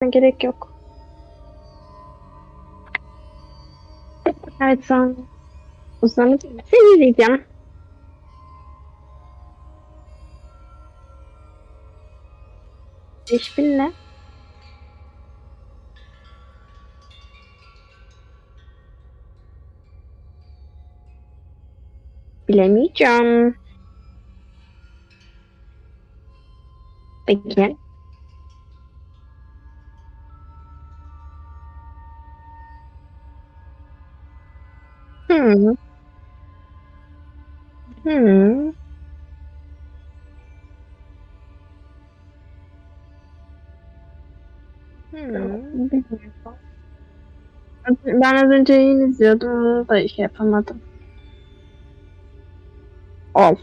Gerek yok. Evet sonra uzanıp seni izleyeceğim. 5000 ne? Bilemeyeceğim. Peki. Hmm. Hmm. Bilmiyorum. Ben az önce yayın izliyordum. Onu da şey yapamadım. Al.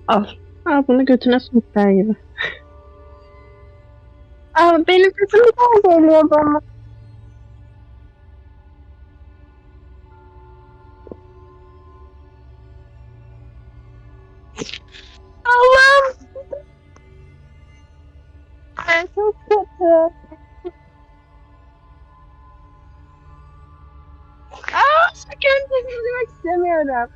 Al. Al bunu götüne sokar gibi. Aa, benim sesim bir daha geliyordu ama. Allah'ım. Ay, çok kötü. Aa, kendi sesimi duymak istemiyorum.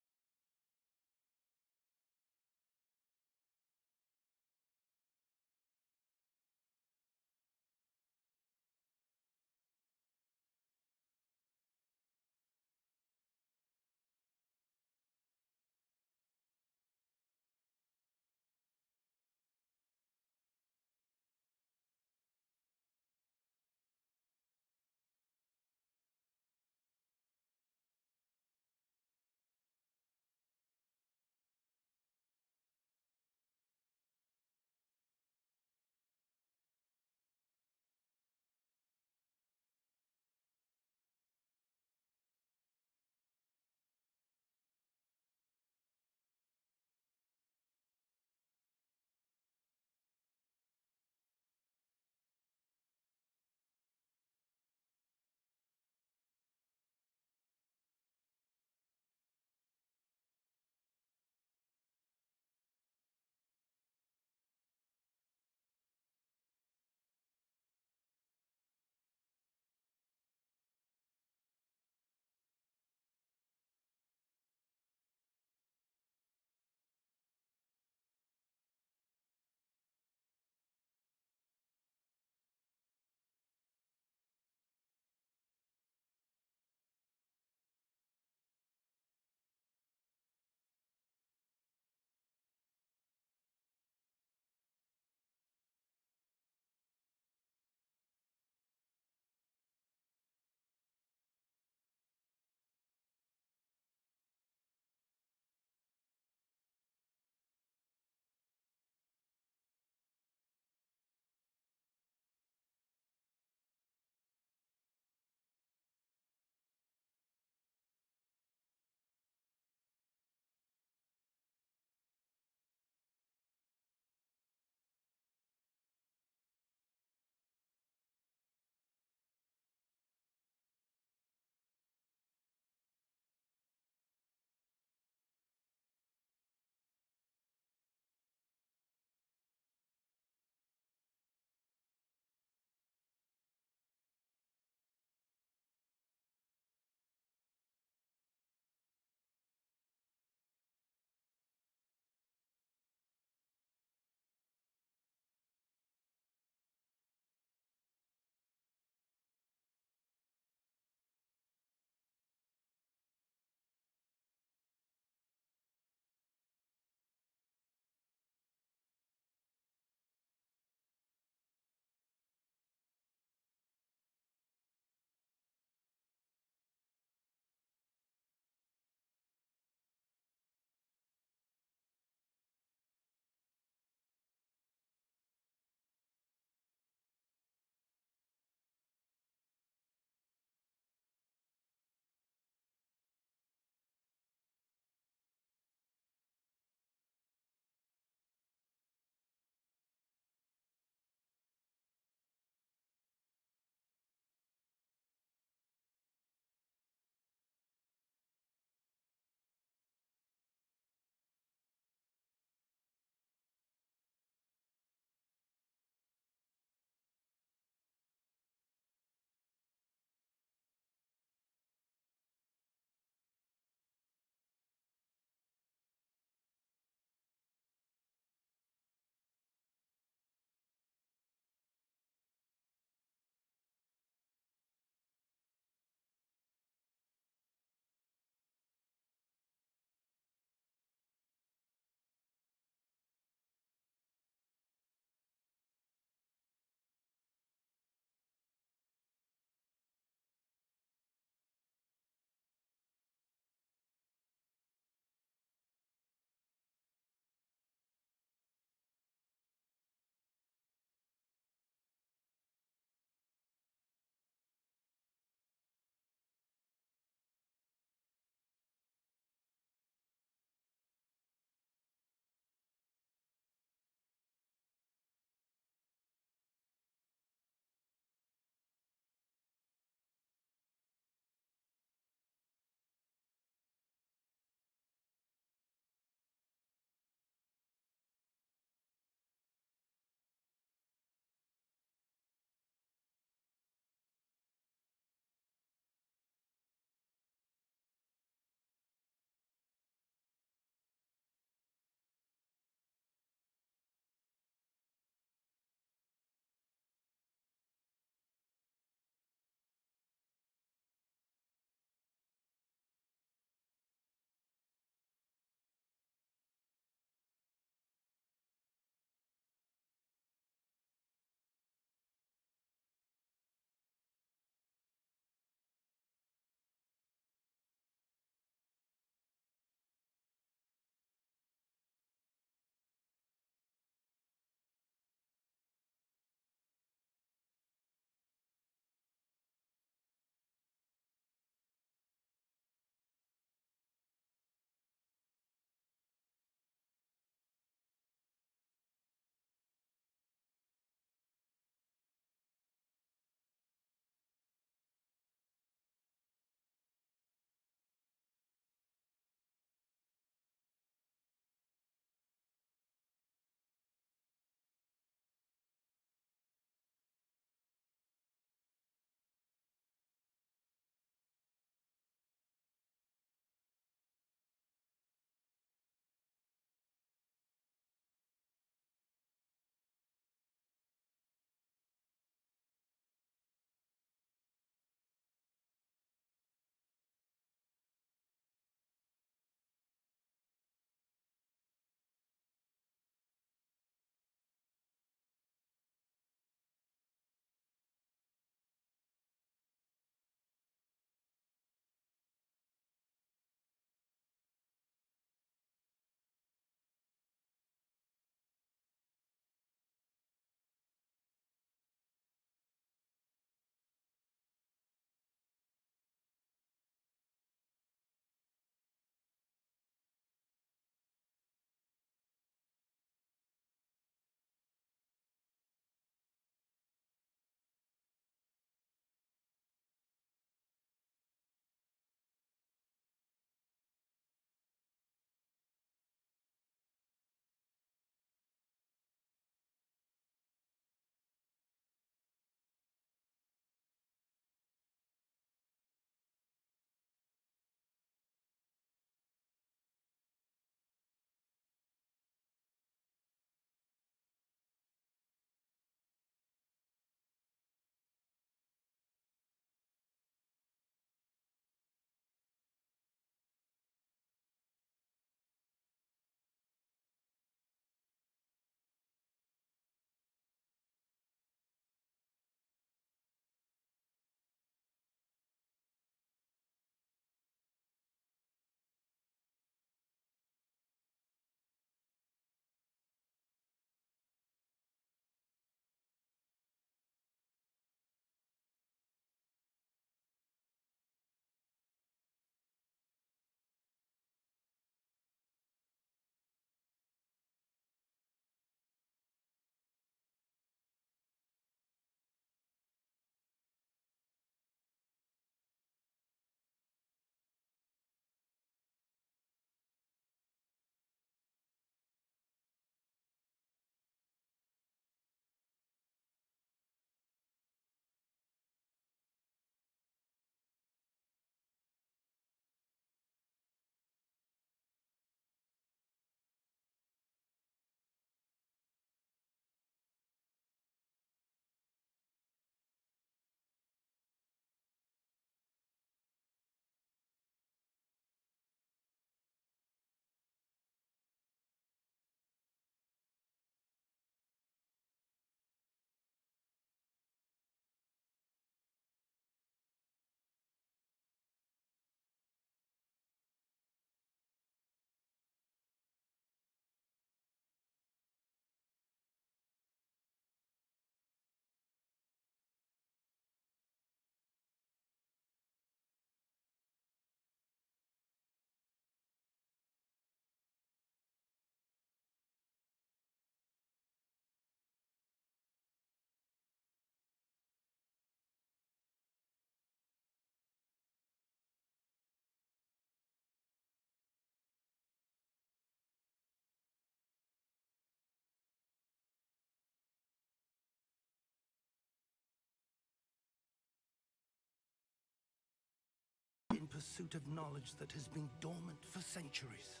pursuit of knowledge that has been dormant for centuries.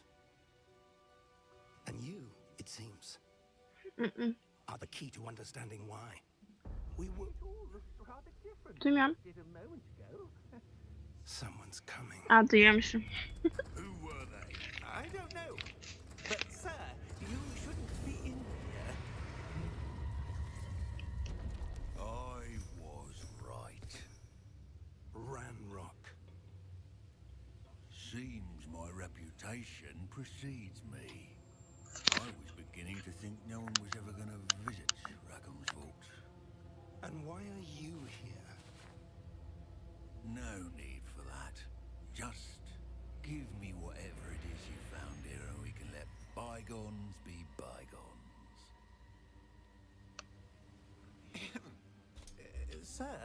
And you, it seems, are the key to understanding why. We were... It all looks rather different Duymuyorum. than it did a moment ago. Someone's coming. Aa, duyuyormuşum. Who were they? I don't know. But, sir, you shouldn't be in here. I was right. Ranrock. Seems my reputation precedes me. I was beginning to think no one was ever going to visit Rackham's vaults. And why are you here? No need for that. Just give me whatever it is you found here and we can let bygones be bygones. Sir,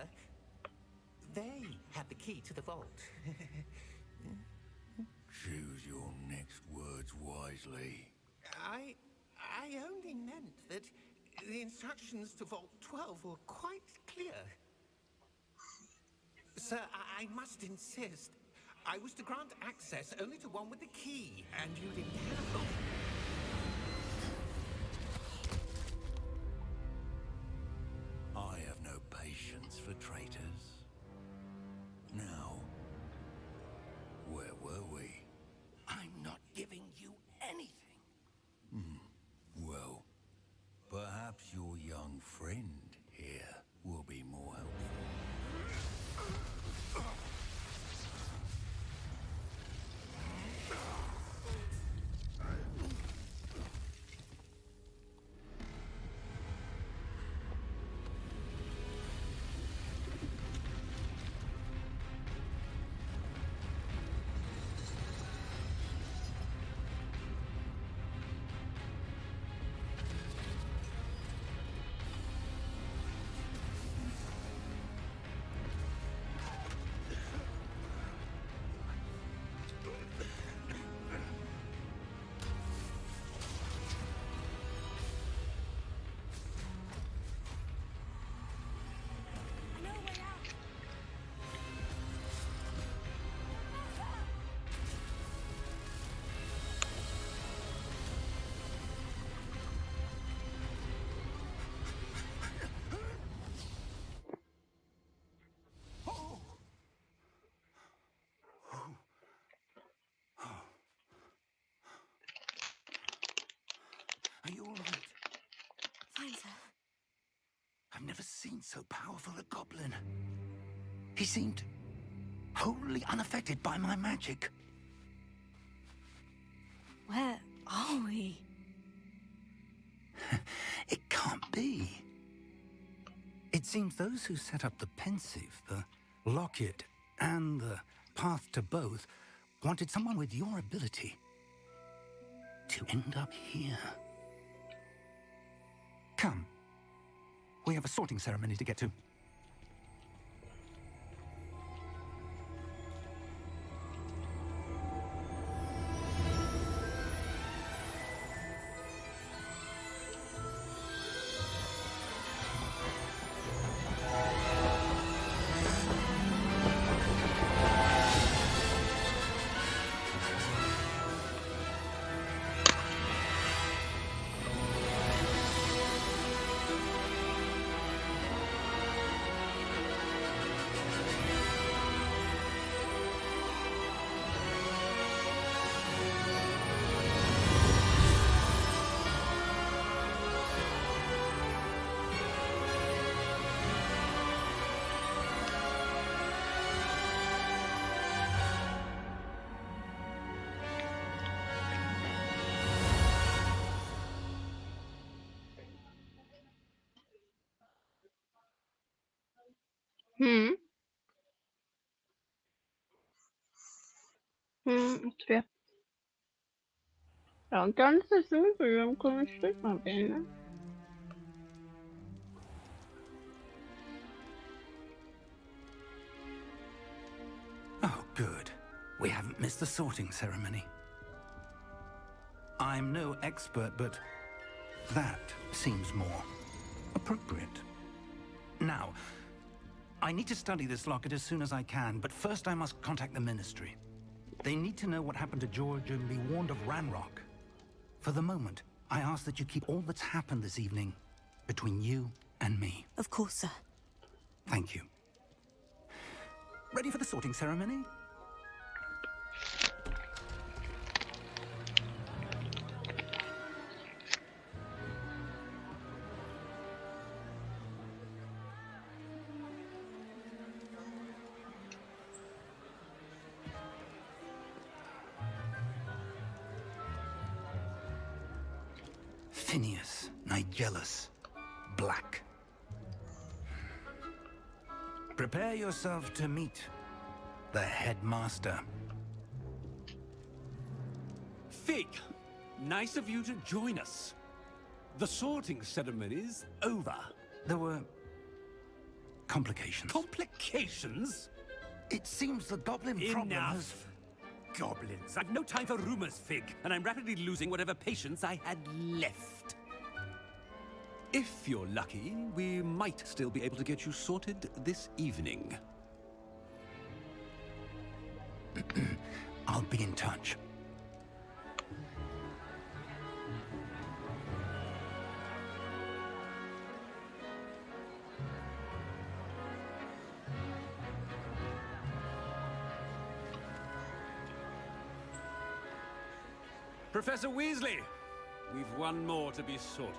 they have the key to the vault. Choose your next words wisely. I only meant that the instructions to Vault 12 were quite clear. Sir, I must insist. I was to grant access only to one with the key, and you didn't have them. I have no patience for traitors. Now, where were we? I'm not giving you anything. Well, perhaps your young friend here will be more helpful. Are you all right? Fine, sir. I've never seen so powerful a goblin. He seemed wholly unaffected by my magic. Where are we? It can't be. It seems those who set up the pensive, the locket, and the path to both wanted someone with your ability to end up here. Come. We have a sorting ceremony to get to. Oturuyor. Ya kendi sesimi duyuyorum. Konuşturma beni. Oh, good. We haven't missed the sorting ceremony. I'm no expert, but that seems more appropriate. Now, I need to study this locket as soon as I can, but first I must contact the Ministry. They need to know what happened to George and be warned of Ranrock. For the moment, I ask that you keep all that's happened this evening between you and me. Of course, sir. Thank you. Ready for the sorting ceremony? Phineas, Nigellus, Black. Prepare yourself to meet the headmaster. Fig, nice of you to join us. The sorting ceremony's over. There were complications. Complications? It seems the goblin problem has... Enough. Goblins. I've no time for rumors, Fig, and I'm rapidly losing whatever patience I had left. If you're lucky, we might still be able to get you sorted this evening. I'll be in touch. Professor Weasley, we've one more to be sorted.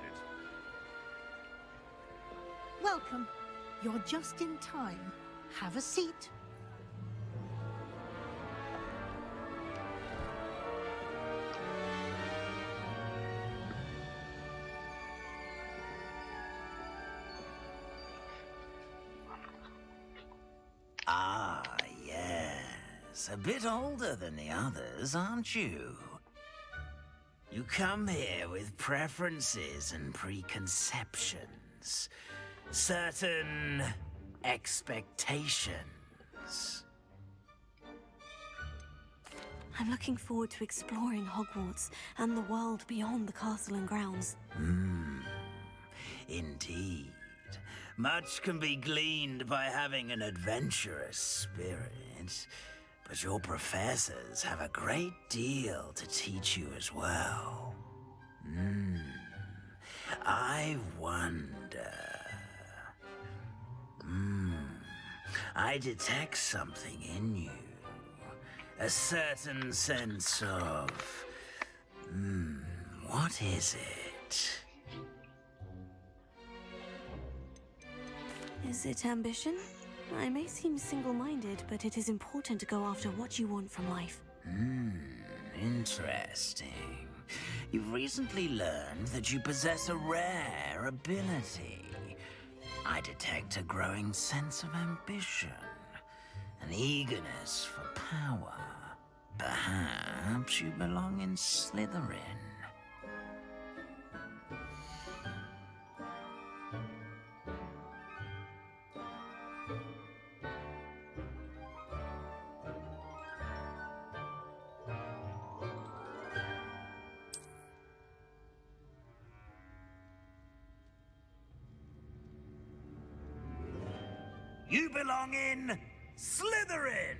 Welcome. You're just in time. Have a seat. Ah, yes. A bit older than the others, aren't you? You come here with preferences and preconceptions. Certain expectations. I'm looking forward to exploring Hogwarts and the world beyond the castle and grounds. Indeed. Much can be gleaned by having an adventurous spirit, but your professors have a great deal to teach you as well. I wonder... I detect something in you. A certain sense of... what is it? Is it ambition? I may seem single-minded, but it is important to go after what you want from life. Interesting. You've recently learned that you possess a rare ability. I detect a growing sense of ambition, an eagerness for power. Perhaps you belong in Slytherin. You belong in Slytherin!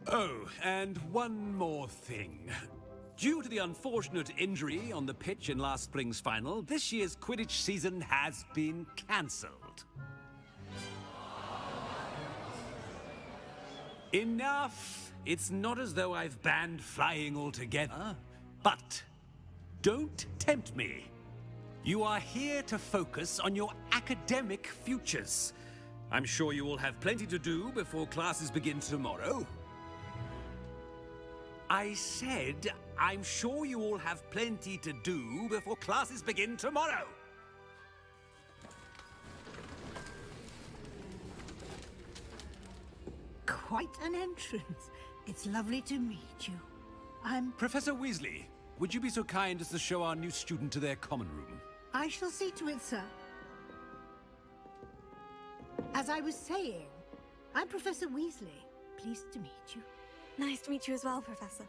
Oh, and one more thing. Due to the unfortunate injury on the pitch in last spring's final, this year's Quidditch season has been cancelled. Enough! It's not as though I've banned flying altogether, but don't tempt me. You are here to focus on your academic futures. I'm sure you will have plenty to do before classes begin tomorrow. I said, I'm sure you all have plenty to do before classes begin tomorrow. Quite an entrance. It's lovely to meet you. I'm... Professor Weasley, would you be so kind as to show our new student to their common room? I shall see to it, sir. As I was saying, I'm Professor Weasley. Pleased to meet you. Nice to meet you as well, Professor.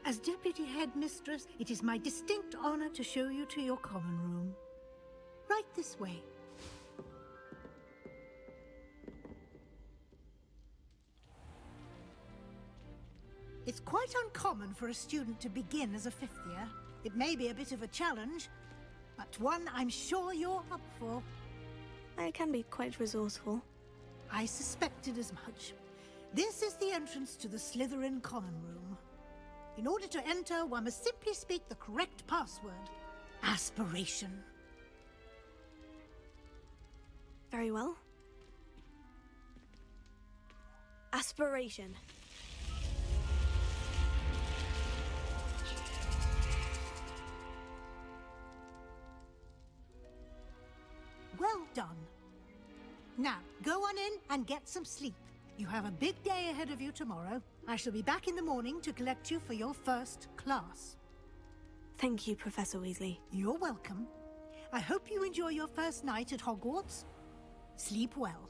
As Deputy Headmistress, it is my distinct honor to show you to your common room. Right this way. It's quite uncommon for a student to begin as a fifth year. It may be a bit of a challenge, but one I'm sure you're up for. I can be quite resourceful. I suspected as much. This is the entrance to the Slytherin common room. In order to enter, one must simply speak the correct password. Aspiration. Very well. Aspiration. Well done. Now, go on in and get some sleep. You have a big day ahead of you tomorrow. I shall be back in the morning to collect you for your first class. Thank you, Professor Weasley. You're welcome. I hope you enjoy your first night at Hogwarts. Sleep well.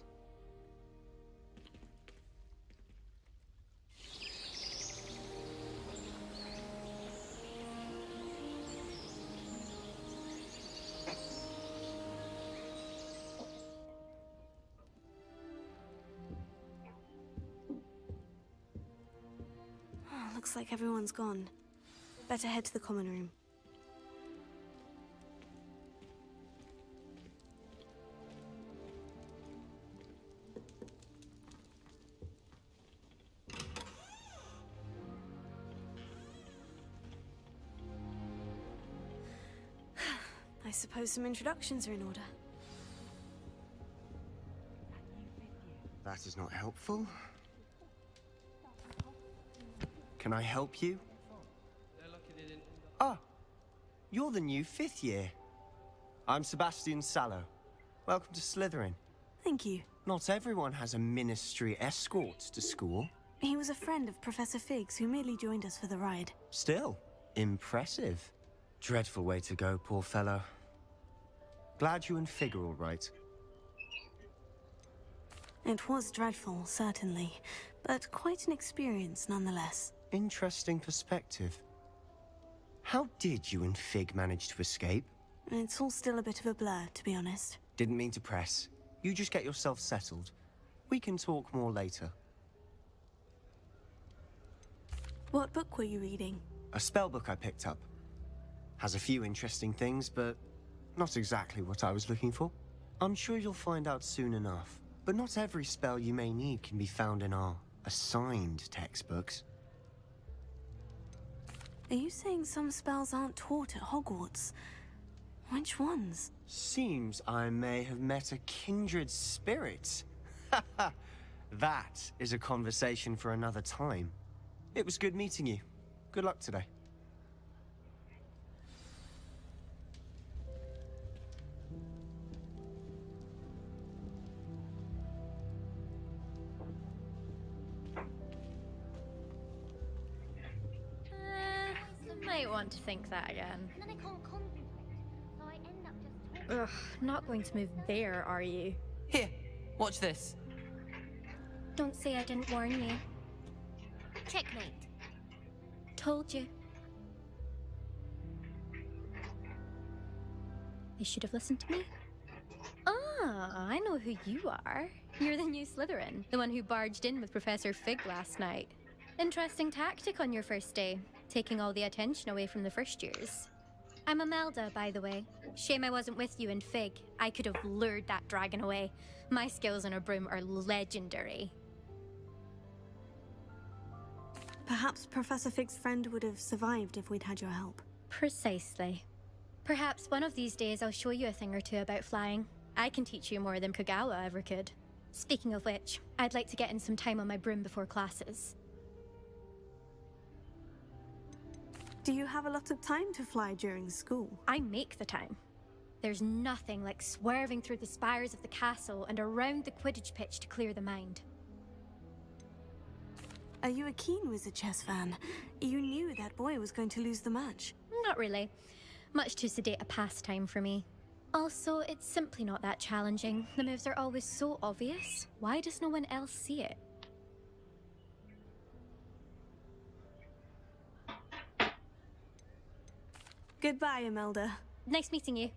Looks like everyone's gone. Better head to the common room. I suppose some introductions are in order. That is not helpful. Can I help you? Ah, you're the new fifth year. I'm Sebastian Sallow. Welcome to Slytherin. Thank you. Not everyone has a ministry escort to school. He was a friend of Professor Fig's who merely joined us for the ride. Still, impressive. Dreadful way to go, poor fellow. Glad you and Fig are all right. It was dreadful, certainly, but quite an experience nonetheless. Interesting perspective. How did you and Fig manage to escape? It's all still a bit of a blur, to be honest. Didn't mean to press. You just get yourself settled. We can talk more later. What book were you reading? A spell book I picked up. Has a few interesting things, but not exactly what I was looking for. I'm sure you'll find out soon enough. But not every spell you may need can be found in our assigned textbooks. Are you saying some spells aren't taught at Hogwarts? Which ones? Seems I may have met a kindred spirit. That is a conversation for another time. It was good meeting you. Good luck today. Might want to think that again. And then I can't concentrate, so I end up just talking. Ugh, not going to move there, are you? Here, watch this. Don't say I didn't warn you. Checkmate. Told you. They should have listened to me. Ah, I know who you are. You're the new Slytherin, the one who barged in with Professor Fig last night. Interesting tactic on your first day, taking all the attention away from the first years. I'm Imelda, by the way. Shame I wasn't with you in Fig. I could have lured that dragon away. My skills on a broom are legendary. Perhaps Professor Fig's friend would have survived if we'd had your help. Precisely. Perhaps one of these days I'll show you a thing or two about flying. I can teach you more than Kogawa ever could. Speaking of which, I'd like to get in some time on my broom before classes. Do you have a lot of time to fly during school? I make the time. There's nothing like swerving through the spires of the castle and around the Quidditch pitch to clear the mind. Are you a keen Wizard chess fan? You knew that boy was going to lose the match. Not really. Much too sedate a pastime for me. Also, it's simply not that challenging. The moves are always so obvious. Why does no one else see it? Goodbye, Imelda. Nice meeting you.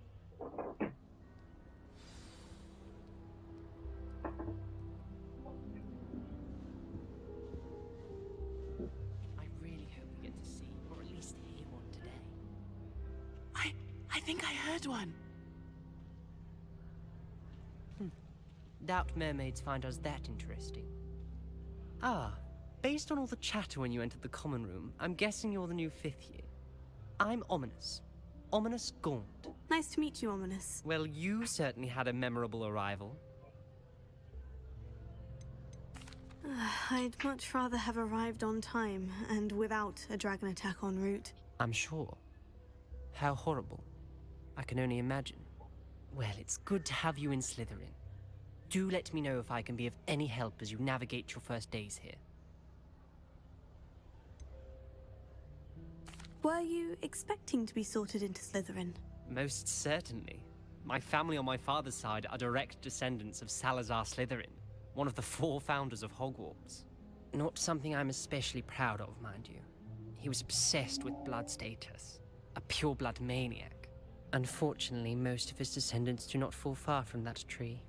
I really hope we get to see, or at least hear one today. I think I heard one. Doubt mermaids find us that interesting. Ah, based on all the chatter when you entered the common room, I'm guessing you're the new 5th year. I'm Ominous. Ominous Gaunt. Nice to meet you, Ominous. Well, you certainly had a memorable arrival. I'd much rather have arrived on time and without a dragon attack en route. I'm sure. How horrible. I can only imagine. Well, it's good to have you in Slytherin. Do let me know if I can be of any help as you navigate your first days here. Were you expecting to be sorted into Slytherin? Most certainly. My family on my father's side are direct descendants of Salazar Slytherin, one of the 4 founders of Hogwarts. Not something I'm especially proud of, mind you. He was obsessed with blood status, a pure-blood maniac. Unfortunately, most of his descendants do not fall far from that tree.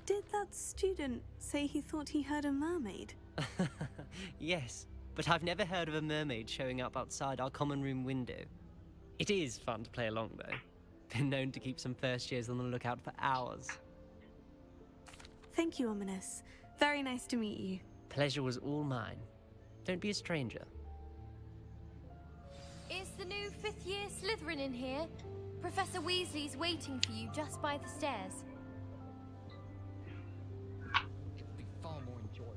Did that student say he thought he heard a mermaid? Yes, but I've never heard of a mermaid showing up outside our common room window. It is fun to play along, though. Been known to keep some first years on the lookout for hours. Thank you, Ominous. Very nice to meet you. Pleasure was all mine. Don't be a stranger. Is the new 5th year Slytherin in here? Professor Weasley's waiting for you just by the stairs. It'd be far more enjoyable.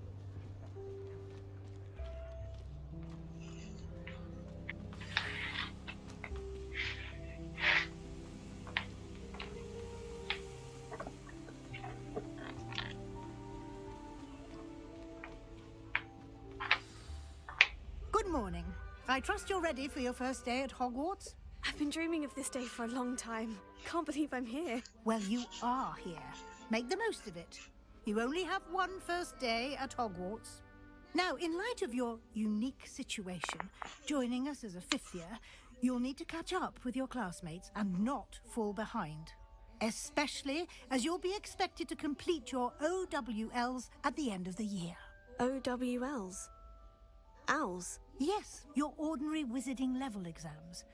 Good morning. I trust you're ready for your first day at Hogwarts? I've been dreaming of this day for a long time. Can't believe I'm here. Well, you are here. Make the most of it. You only have one first day at Hogwarts. Now, in light of your unique situation, joining us as a 5th year, you'll need to catch up with your classmates and not fall behind. Especially as you'll be expected to complete your OWLs at the end of the year. OWLs? Owls? Yes, your ordinary wizarding level exams.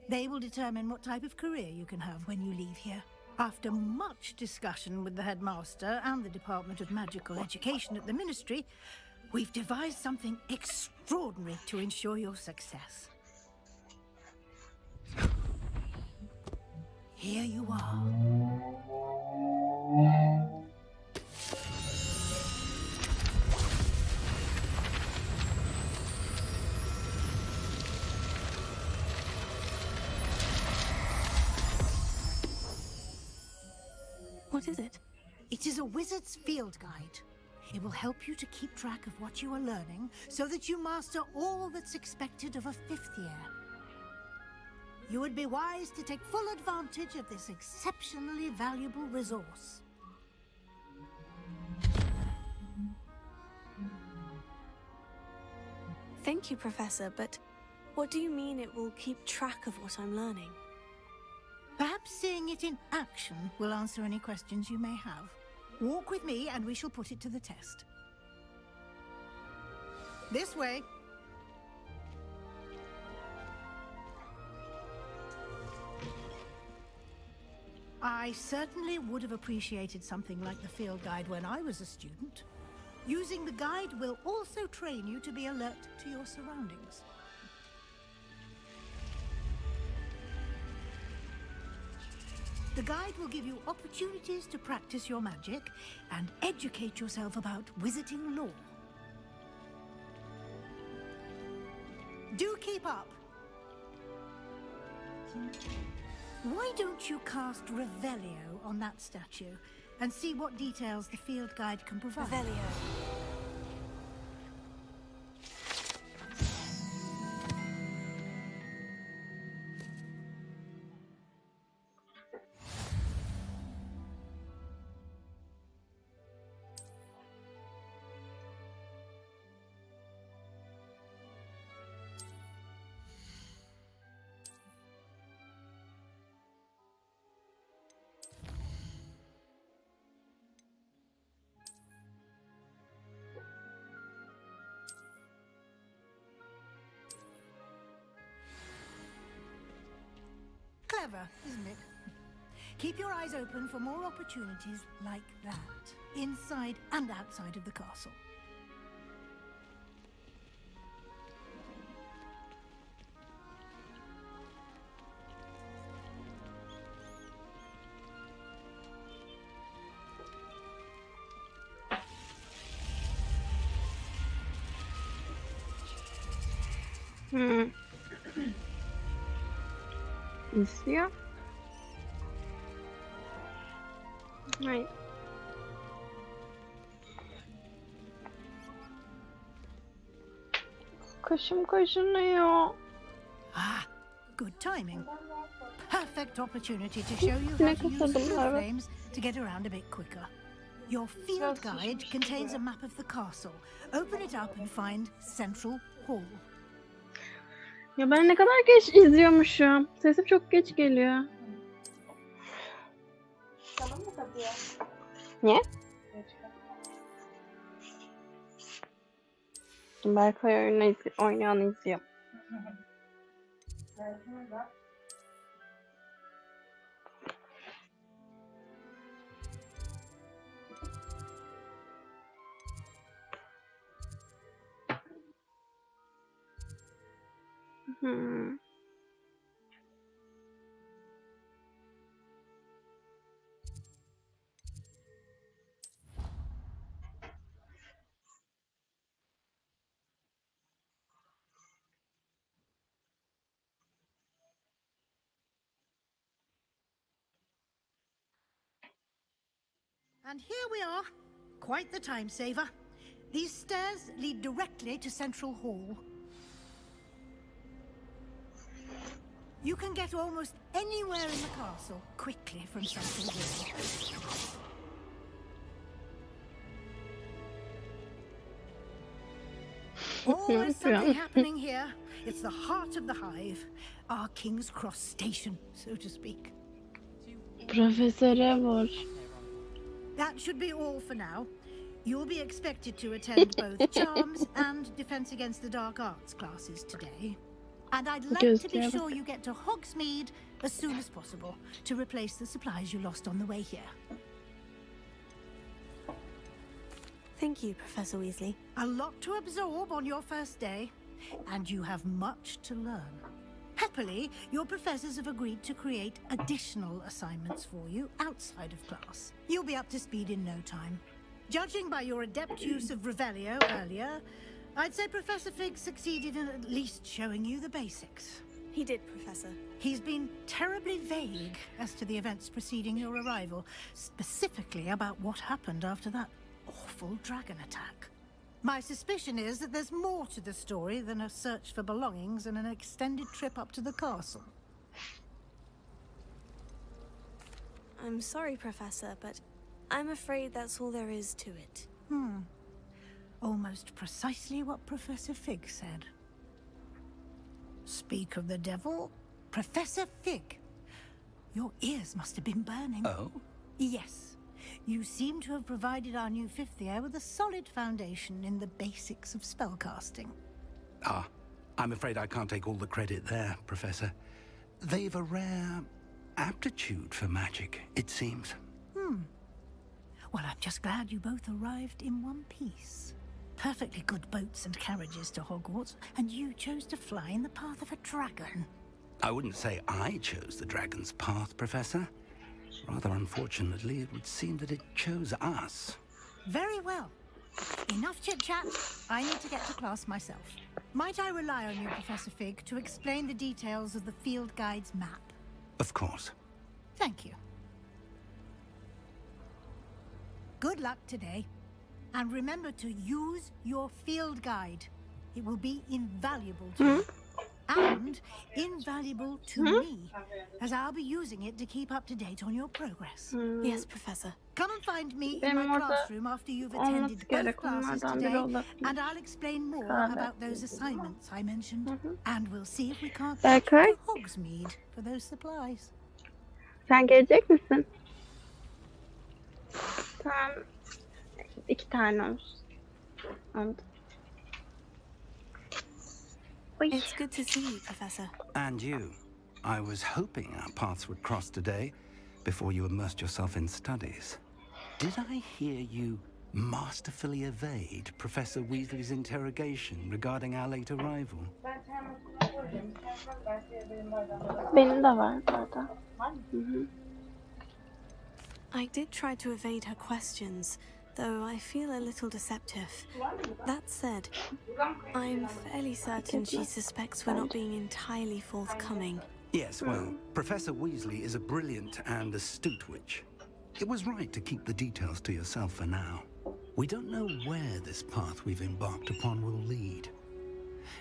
They will determine what type of career you can have when you leave here. After much discussion with the headmaster and the Department of Magical Education at the Ministry, we've devised something extraordinary to ensure your success. Here you are. What is it? It is a wizard's field guide. It will help you to keep track of what you are learning so that you master all that's expected of a 5th year. You would be wise to take full advantage of this exceptionally valuable resource. Thank you, Professor, but what do you mean it will keep track of what I'm learning? Perhaps seeing it in action will answer any questions you may have. Walk with me and we shall put it to the test. This way. I certainly would have appreciated something like the field guide when I was a student. Using the guide will also train you to be alert to your surroundings. The guide will give you opportunities to practice your magic and educate yourself about wizarding lore. Do keep up! Why don't you cast Revelio on that statue and see what details the field guide can provide? Revelio. clever, isn't it? Keep your eyes open for more opportunities like that, inside and outside of the castle. İzliyor. Hayır. Kaşım kaşınıyor. Ah, good timing. Perfect opportunity to show you how Ne to use kapadım, field evet. frames to get around a bit quicker. Your field guide contains a map of the castle. Open it up and find Central Hall. Ya ben ne kadar geç izliyormuşum. Sesim çok geç geliyor. Niye? Berkay oynayanı izliyor. And here we are. Quite the time saver. These stairs lead directly to Central Hall. You can get almost anywhere in the castle quickly from Central Hall. Always something happening here. It's the heart of the hive. Our King's Cross station, so to speak. Profesöre vur. That should be all for now. You'll be expected to attend both Charms and Defense Against the Dark Arts classes today. And I'd like to be Qestiyaah sure you get to Hogsmeade as soon as possible to replace the supplies you lost on the way here. Thank you, Professor Weasley. A lot to absorb on your first day, and you have much to learn. Happily, your professors have agreed to create additional assignments for you outside of class. You'll be up to speed in no time. Judging by your adept use of Revelio earlier, I'd say Professor Fig succeeded in at least showing you the basics. He did, Professor. He's been terribly vague as to the events preceding your arrival, specifically about what happened after that awful dragon attack. My suspicion is that there's more to the story than a search for belongings and an extended trip up to the castle. I'm sorry, Professor, but I'm afraid that's all there is to it. Almost precisely what Professor Fig said. Speak of the devil, Professor Fig. Your ears must have been burning. Oh? Yes. You seem to have provided our new fifth year with a solid foundation in the basics of spellcasting. Ah, I'm afraid I can't take all the credit there, Professor. They've a rare aptitude for magic, it seems. Well, I'm just glad you both arrived in one piece. Perfectly good boats and carriages to Hogwarts, and you chose to fly in the path of a dragon. I wouldn't say I chose the dragon's path, Professor. Rather unfortunately, it would seem that it chose us. Very well. Enough chit-chat. I need to get to class myself. Might I rely on you, Professor Fig, to explain the details of the field guide's map? Of course. Thank you. Good luck today. And remember to use your field guide. It will be invaluable to you. And invaluable to me, as I'll be using it to keep up to date on your progress. Yes, Professor. Come and find me in Benim my orada classroom after you've olması attended both gerek classes onlardan biri today, olabilir. and I'll explain more about those assignments I mentioned. And we'll see if we can't Berkay? get to Hogsmeade for those supplies. Sen gelecek misin? Tamam. 2 tane olsun. Oldu. Oy. It's good to see you, Professor. And you. I was hoping our paths would cross today before you immersed yourself in studies. Did I hear you masterfully evade Professor Weasley's interrogation regarding our late arrival? Benim de var bu arada. I did try to evade her questions, though I feel a little deceptive. That said, I'm fairly certain she suspects we're not being entirely forthcoming. Yes, well, Professor Weasley is a brilliant and astute witch. It was right to keep the details to yourself for now. We don't know where this path we've embarked upon will lead.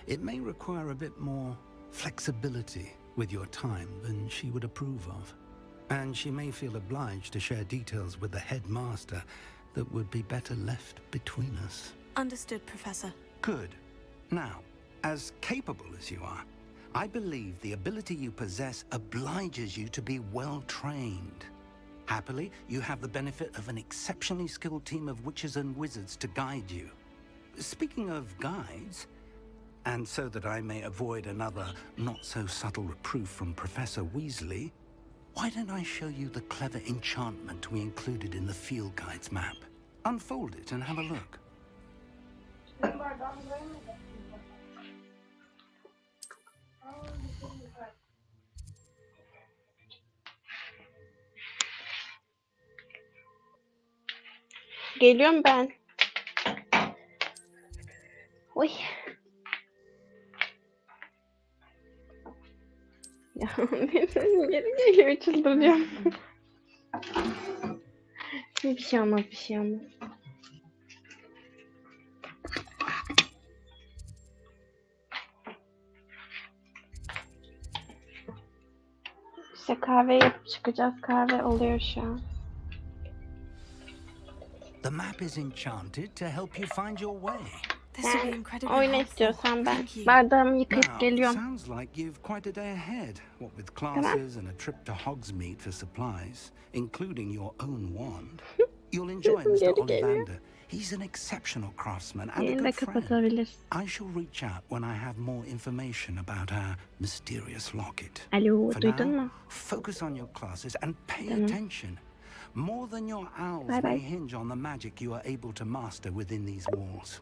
It may require a bit more flexibility with your time than she would approve of. And she may feel obliged to share details with the headmaster that would be better left between us. Understood, Professor. Good. Now, as capable as you are, I believe the ability you possess obliges you to be well trained. Happily, you have the benefit of an exceptionally skilled team of witches and wizards to guide you. Speaking of guides, and so that I may avoid another not-so-subtle reproof from Professor Weasley, why don't I show you the clever enchantment we included in the field guide's map? Unfold it and have a look. Geliyorum ben. Oy. Ya benim sesim geri geliyor, çıldıracağım. Bir şey olmaz, bir şey olmaz. İşte kahve yapıp çıkacağız. Kahve oluyor şu an. The map is enchanted to help you find your way. Oyna istiyorsan ben. Bardağımı yıkayıp geliyorum. Sounds like you've quite a day ahead. What with classes and a trip to Hogsmeade for supplies, including your own wand. You'll enjoy Mr. Ollivander. He's an exceptional craftsman and a good friend. I shall reach out when I have more information about our mysterious locket. Alo, For duydun now, mu? focus on your classes and pay Tamam. attention. More than your owls Bye bye. may hinge on the magic you are able to master within these walls.